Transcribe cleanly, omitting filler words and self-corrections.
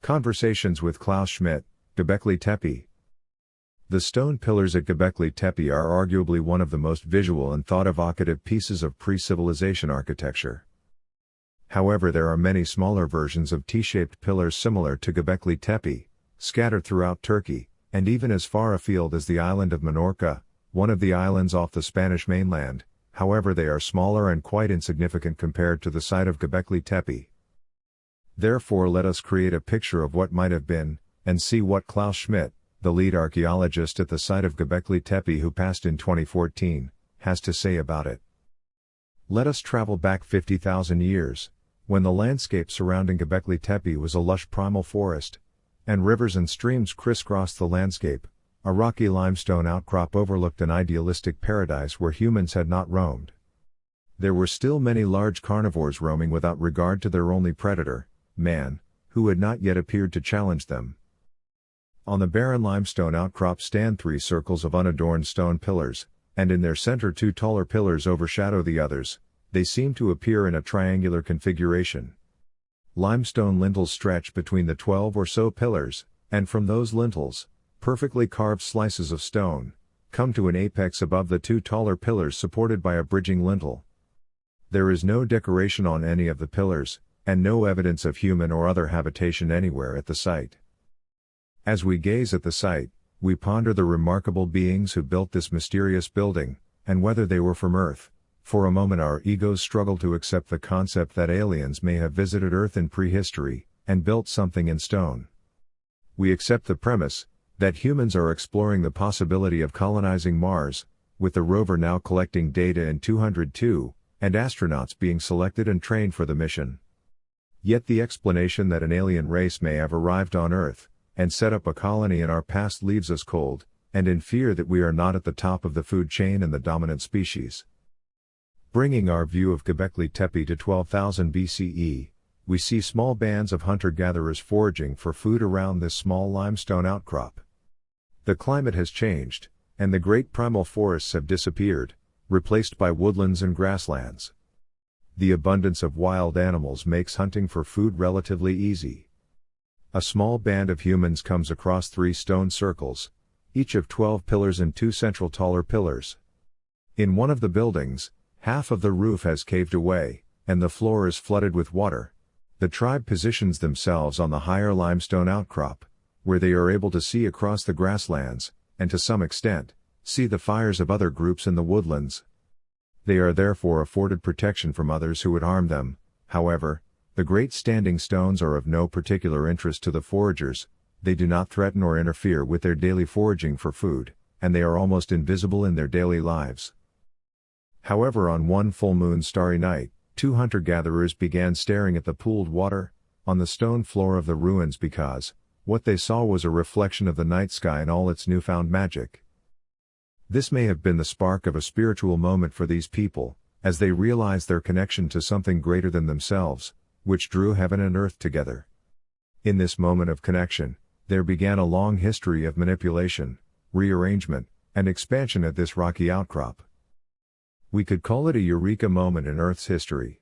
Conversations with Klaus Schmidt, Göbekli Tepe. The stone pillars at Göbekli Tepe are arguably one of the most visual and thought-evocative pieces of pre-civilization architecture. However, there are many smaller versions of T-shaped pillars similar to Göbekli Tepe, scattered throughout Turkey, and even as far afield as the island of Minorca, one of the islands off the Spanish mainland. However, they are smaller and quite insignificant compared to the site of Göbekli Tepe. Therefore, let us create a picture of what might have been, and see what Klaus Schmidt, the lead archaeologist at the site of Göbekli Tepe who passed in 2014, has to say about it. Let us travel back 50,000 years, when the landscape surrounding Göbekli Tepe was a lush primal forest, and rivers and streams crisscrossed the landscape. A rocky limestone outcrop overlooked an idealistic paradise where humans had not roamed. There were still many large carnivores roaming without regard to their only predator, man, who had not yet appeared to challenge them. On the barren limestone outcrop stand 3 circles of unadorned stone pillars, and in their center 2 taller pillars overshadow the others. They seem to appear in a triangular configuration. Limestone lintels stretch between the 12 or so pillars, and from those lintels, perfectly carved slices of stone come to an apex above the 2 taller pillars supported by a bridging lintel. There is no decoration on any of the pillars, and no evidence of human or other habitation anywhere at the site. As we gaze at the site, we ponder the remarkable beings who built this mysterious building, and whether they were from Earth. For a moment our egos struggle to accept the concept that aliens may have visited Earth in prehistory, and built something in stone. We accept the premise that humans are exploring the possibility of colonizing Mars, with the rover now collecting data in 202, and astronauts being selected and trained for the mission. Yet the explanation that an alien race may have arrived on Earth, and set up a colony in our past leaves us cold, and in fear that we are not at the top of the food chain and the dominant species. Bringing our view of Göbekli Tepe to 12,000 BCE, we see small bands of hunter-gatherers foraging for food around this small limestone outcrop. The climate has changed, and the great primal forests have disappeared, replaced by woodlands and grasslands. The abundance of wild animals makes hunting for food relatively easy. A small band of humans comes across 3 stone circles, each of 12 pillars and 2 central taller pillars. In one of the buildings, half of the roof has caved away, and the floor is flooded with water. The tribe positions themselves on the higher limestone outcrop, where they are able to see across the grasslands, and to some extent, see the fires of other groups in the woodlands. They are therefore afforded protection from others who would harm them. However, the great standing stones are of no particular interest to the foragers. They do not threaten or interfere with their daily foraging for food, and they are almost invisible in their daily lives. However, on one full moon starry night, 2 hunter-gatherers began staring at the pooled water on the stone floor of the ruins because what they saw was a reflection of the night sky in all its newfound magic. This may have been the spark of a spiritual moment for these people, as they realized their connection to something greater than themselves, which drew heaven and earth together. In this moment of connection, there began a long history of manipulation, rearrangement, and expansion at this rocky outcrop. We could call it a eureka moment in Earth's history.